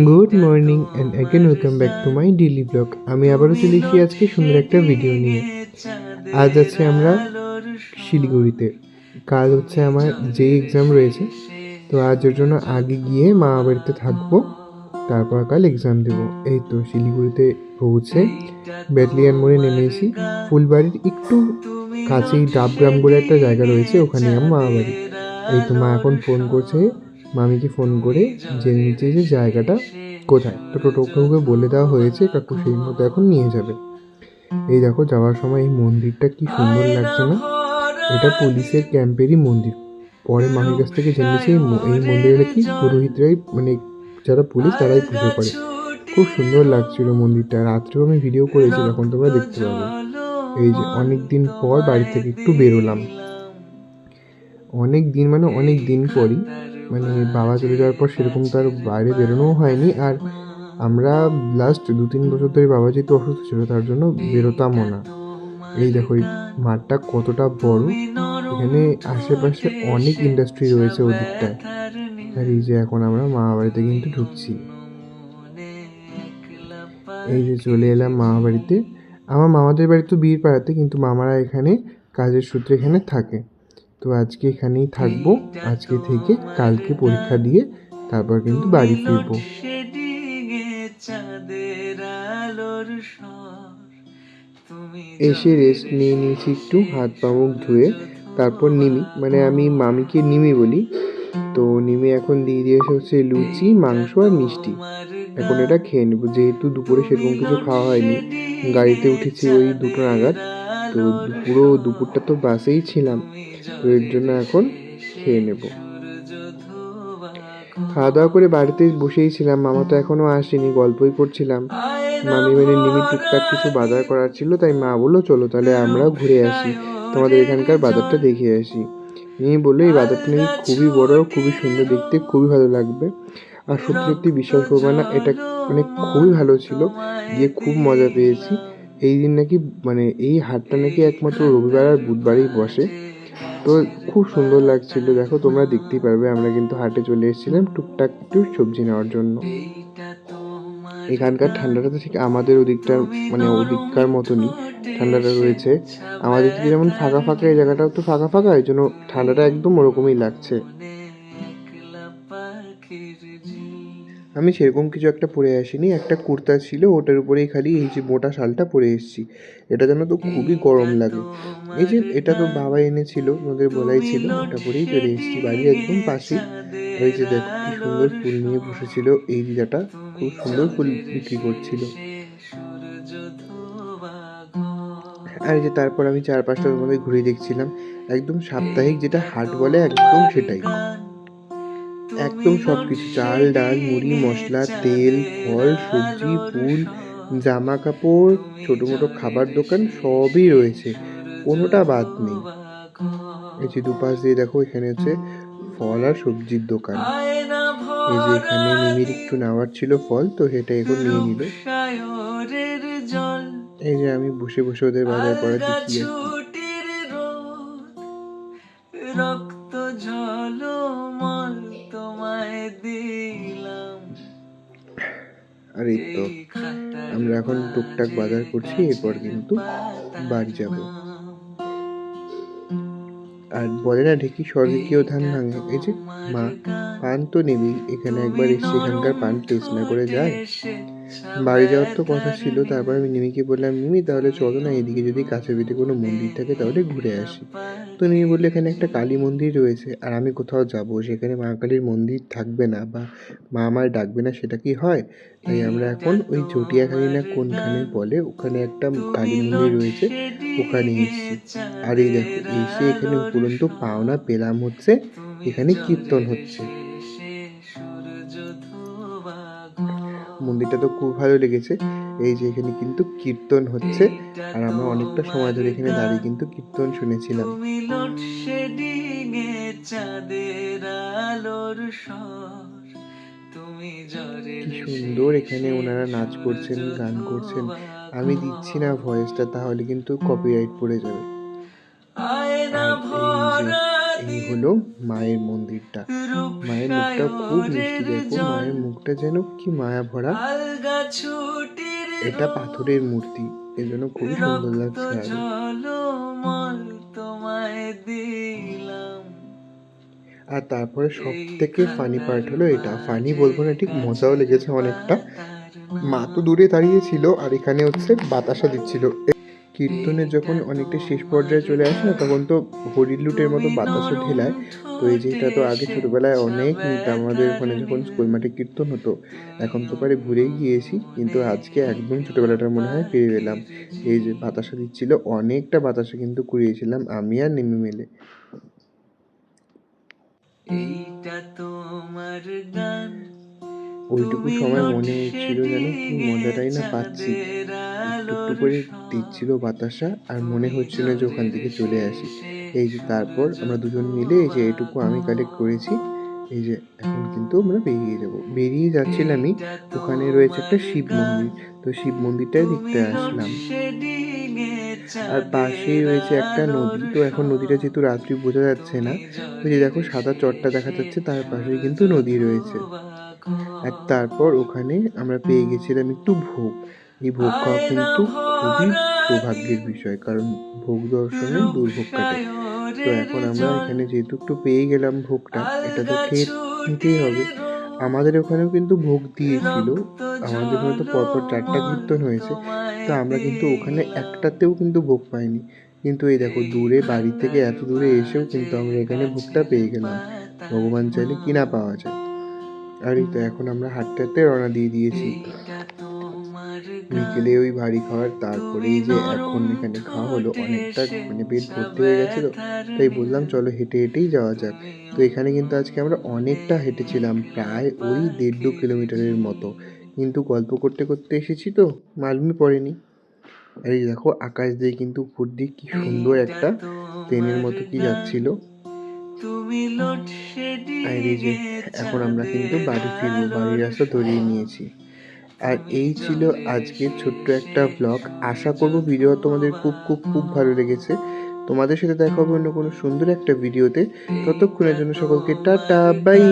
Good morning and again welcome back to my daily blog. আমি আবারও চলে এসেছি আজকে সুন্দর একটা ভিডিও নিয়ে। আজ আছে আমরা শিলিগুড়িতে। কাল হচ্ছে আমার যে এক্সাম রয়েছে, তো আজ ওর জন্য আগে গিয়ে মামা বাড়িতে থাকবো, তারপর কাল এক্সাম দেবো। এই তো শিলিগুড়িতে পৌঁছে ব্যাটলিয়ান মোড়ে নেমেছি। ফুলবাড়ির একটু কাছেই ডাবগ্রাম বলে একটা জায়গা রয়েছে, ওখানে আমার মামা বাড়ি। এই তো মা এখন ফোন করছে, মামিকে ফোন করে জেনে নিচ্ছে যে জায়গাটা কোথায়। তো টোটোকে বলে দেওয়া হয়েছে, কাকু সেই মতো এখন নিয়ে যাবে। এই দেখো যাওয়ার সময় এই মন্দিরটা কি সুন্দর লাগছে না? এটা পুলিশের ক্যাম্পেরই মন্দির। পরে মামির কাছ থেকে জেনেছি এই মন্দিরে নাকি পুরোহিতরাই, মানে যারা পুলিশ তারাই পুজো করে। খুব সুন্দর লাগছিল মন্দিরটা। রাত্রেও আমি ভিডিও করেছি, যখন তোমরা দেখতে পাবে। এই যে অনেক দিন পর বাড়ি থেকে একটু বেরোলাম। অনেক দিন মানে অনেক দিন পরই, মানে বাবা চলে যাওয়ার পর সেরকম তার বাইরে বেরোনোও হয়নি। আর আমরা লাস্ট 2-3 বছর ধরে বাবা যেহেতু অসুস্থ ছিল, তার জন্য বেরোতামও না। এই দেখো এই মাঠটা কতটা বড়, এখানে আশেপাশে অনেক ইন্ডাস্ট্রি রয়েছে ওদিকটায়। আর এই যে এখন আমরা মামা বাড়িতে কিন্তু ঢুকছি। এই যে চলে এলাম মামা বাড়িতে। আমার মামাদের বাড়ি তো বীরপাড়াতে, কিন্তু মামারা এখানে কাজের সূত্রে এখানে থাকে। তো আজকে এখানেই থাকবো। আজকে থেকে কালকে পরীক্ষা দিয়ে তারপর কিন্তু বাড়ি ফিরবো। এসে রেস্ট নিয়ে নিয়েছি একটু, হাত পা মুখ ধুয়ে। তারপর নিমি, মানে আমি মামিকে নিমি বলি, তো নিমি এখন দিয়ে দিয়েছে হচ্ছে লুচি, মাংস আর মিষ্টি। এখন এটা খেয়ে নেবো, যেহেতু দুপুরে সেরকম কিছু খাওয়া হয়নি। গাড়িতে উঠেছি ওই 2টো নাগাদ, তো পুরো দুপুরটা তো বাসেই ছিলাম, তো এর জন্য এখন খেয়ে নেব। খাওয়া দাওয়া করে বাড়িতে বসেই ছিলাম, মামা তো এখনো আসেনি, গল্পই করছিলাম। মামি মানে নিমি টুকটাক কিছু বাজার করার ছিল, তাই মা বললো চলো তাহলে আমরা ঘুরে আসি, তোমাদের এখানকার বাজারটা দেখে আসি। মিমি বললো এই বাজারটা নাকি খুবই বড়, খুবই সুন্দর দেখতে, খুবই ভালো লাগবে। আর সত্যি সত্যি বিশ্বাস করবে না, এটা মানে খুবই ভালো ছিল, গিয়ে খুব মজা পেয়েছি। এই দিন নাকি, মানে এই হাটটা নাকি একমাত্র রবিবার আর বুধবারই বসে। তো খুব সুন্দর লাগছিল, দেখো তোমরা দেখতেই পারবে। আমরা কিন্তু হাটে চলে এসেছিলাম টুকটাক একটু সবজি নেওয়ার জন্য। এখানকার ঠান্ডাটা তো ঠিক আমাদের ওদিকটার, মানে ওদিককার মতনই ঠান্ডাটা রয়েছে। আমাদের দিকে যেমন ফাঁকা ফাঁকা, এই জায়গাটাও তো ফাঁকা ফাঁকা, এই জন্য ঠান্ডাটা একদম ওরকমই লাগছে। আমি সেরকম কিছু একটা পরে আসিনি, একটা কুর্তা ছিল, ওটার উপরেই খালি এই যে মোটা শালটা পরে এসেছি। এটা যেন তো খুবই গরম লাগে। এই যে এটা তো বাবা এনেছিল, ওদের বলাই ছিল, ওটা পরেই চলে এসেছি। বাড়ি একদম পাশেই। এই যে দেখো কি সুন্দর ফুল নিয়ে বসেছিল এই দিদাটা, খুব সুন্দর ফুল বিক্রি করছিল। আর এই যে তারপর আমি 4-5টা তোমাদের ঘুরে দেখছিলাম, একদম সাপ্তাহিক যেটা হাট বলে একদম সেটাই। একদম সব কিছু, চাল ডাল মুড়ি মশলা তেল ফল সবজি ফুল জামা কাপড় ছোটো মোটো খাবার দোকান সবই রয়েছে, কোনোটা বাদ নেই। এই যে দুপাশ দিয়ে দেখো এখানে হচ্ছে ফল আর সবজির দোকান। এই যে এখানে নিমির একটু নেওয়ার ছিল ফল, তো সেটা এখন নিয়ে নিল। এই যে আমি বসে বসে ওদের বাজার করা দেখি আর কি। রক্ত ঝলমল তোমায় দিলাম। আর এই তো আমরা এখন টুকটাক বাজার করছি, এরপর কিন্তু বাড়ি যাব। আর বলে না ঢেকি স্বর্গে কেউ ধান ভাঙে, এই যে মা পান তো নেবেই, এখানে একবার এসে এখানকার পান টেস্ট না করে যায়। বাড়ি যাওয়ার তো কথা ছিল, তারপর আমি নিমিকে বললাম নিমি তাহলে চলো না, এদিকে যদি কাছে পিঠে কোনো মন্দির থাকে তাহলে ঘুরে আসি। তো নিমি বললো এখানে একটা কালী মন্দির রয়েছে, আর আমি কোথাও যাব সেখানে মা কালীর মন্দির থাকবে না বা মা আমায় ডাকবে না, সেটা কি হয়? তাই আমরা এখন ওই জটিয়াখালী না কোনখানে বলে, ওখানে একটা কালী মন্দির রয়েছে, ওখানে এসেছি। আর এই দেখো এসে এখানে উপরন্তু পাওনা পেলাম হচ্ছে এখানে কীর্তন হচ্ছে। মন্দিরটা তো খুব ভালো লেগেছে। এই যে এখানে কিন্তু কীর্তন হচ্ছে, আর আমরা অনেকটা সময় ধরে এখানে দাঁড়িয়ে কিন্তু কীর্তন শুনেছিলাম। কি সুন্দর এখানে ওনারা নাচ করছেন গান করছেন। আমি দিচ্ছি না ভয়েসটা, তাহলে কিন্তু কপিরাইট পড়ে যাবে। আর এই হলো মায়ের মন্দিরটা। মায়ের মুখটা খুব মিষ্টি, দেখো মায়ের মুখটা যেন কি মায়া ভরা। এটা পাথরের মূর্তি, এজন্য খুবই সুন্দর লাগছে। আর তারপরে সব থেকে ফানি পার্ট হলো এটা, ফানি বলবো না ঠিক, মজাও লেগেছে অনেকটা। মা তো দূরে দাঁড়িয়ে ছিল আর এখানে হচ্ছে বাতাসা দিচ্ছিল। কীর্তনের যখন অনেকটা শেষ পর্যায়ে চলে আসে না, তখন তো হরির লুটের মতো বাতাসা ঢেলায়। তো এই যেটা তো আগে ছোটোবেলায় অনেক নিতাম, আমাদের ওখানে যখন স্কুল মাঠে কীর্তন হতো। এখন তো পারে ভুলেই গিয়েছি, কিন্তু আজকে একদম ছোটোবেলাটার মনে হয় ফিরে পেলাম। এই যে বাতাসা দিচ্ছিল, অনেকটা বাতাসা কিন্তু কুড়িয়েছিলাম আমি আর নেমে মিলে। ওইটুকু সময় মনে হচ্ছিল যেন কি মজাটাই না পাচ্ছি। একটু একটু করে দিচ্ছিল বাতাসা আর মনে হচ্ছিল যে ওখান থেকে চলে আসি। এই যে তারপর আমরা দুজন মিলে এই যে এটুকু আমি কালেক্ট করেছি। এই যে এখন কিন্তু আমরা বেরিয়ে যাব। বেরিয়ে যাচ্ছিলামই, ওখানে রয়েছে একটা শিব মন্দির। তো শিব মন্দিরটাই দেখতে আসলাম। আর পাশেই রয়েছে একটা নদী। তো এখন নদীটা যেহেতু রাত্রি বোঝা যাচ্ছে না, ওই যে দেখো সাদা চরটা দেখা যাচ্ছে, তার পাশেই কিন্তু নদী রয়েছে। আর তারপর ওখানে আমরা পেয়ে গেছিলাম একটু ভোগ। এই ভোগ খাওয়া কিন্তু খুবই সৌভাগ্যের বিষয়, কারণ ভোগ দর্শনে দুর্ভোগ কাটে। তো এখন আমরা এখানে যেহেতু একটু পেয়ে গেলাম ভোগটা, এটা তো খেয়ে নিতেই হবে। আমাদের ওখানেও কিন্তু ভোগ দিয়েছিল, আমাদের ওখানে তো পরপর 4টা কীর্তন হয়েছে। তো আমরা কিন্তু ওখানে একটাতেও কিন্তু ভোগ পাইনি। কিন্তু এই দেখো দূরে, বাড়ি থেকে এত দূরে এসেও কিন্তু আমরা এখানে ভোগটা পেয়ে গেলাম। ভগবান চাইলে কি না পাওয়া যায়। আর এই তো এখন আমরা হাঁটতে হাঁটতে রওনা দিয়ে দিয়েছি। বিকেলে ওই ভারী খাবার, তারপরে এই যে এখন এখানে খাওয়া হলো, অনেকটা মানে পেট ভর্তি হয়ে গেছিলো, তাই বললাম চলো হেঁটে হেঁটেই যাওয়া যাক। তো এখানে কিন্তু আজকে আমরা অনেকটা হেঁটেছিলাম, প্রায় ওই 1.5-2 কিলোমিটারের মতো। কিন্তু গল্প করতে করতে এসেছি তো মালুমই পড়েনি। আর এই দেখো আকাশ দিয়ে কিন্তু উপর দিয়ে কি সুন্দর একটা ট্রেনের মতো কি যাচ্ছিল। আর এই যে এখন আমরা কিন্তু বাড়ি ফিরবো, বাড়ির রাস্তা ধরিয়ে নিয়েছি। আর এই ছিল আজকের ছোট্ট একটা ব্লগ। আশা করব ভিডিও তোমাদের খুব খুব খুব ভালো লেগেছে। তোমাদের সাথে দেখা হবে অন্য কোনো সুন্দর একটা ভিডিওতে। ততক্ষণের জন্য সকলকে টাটা, বাই।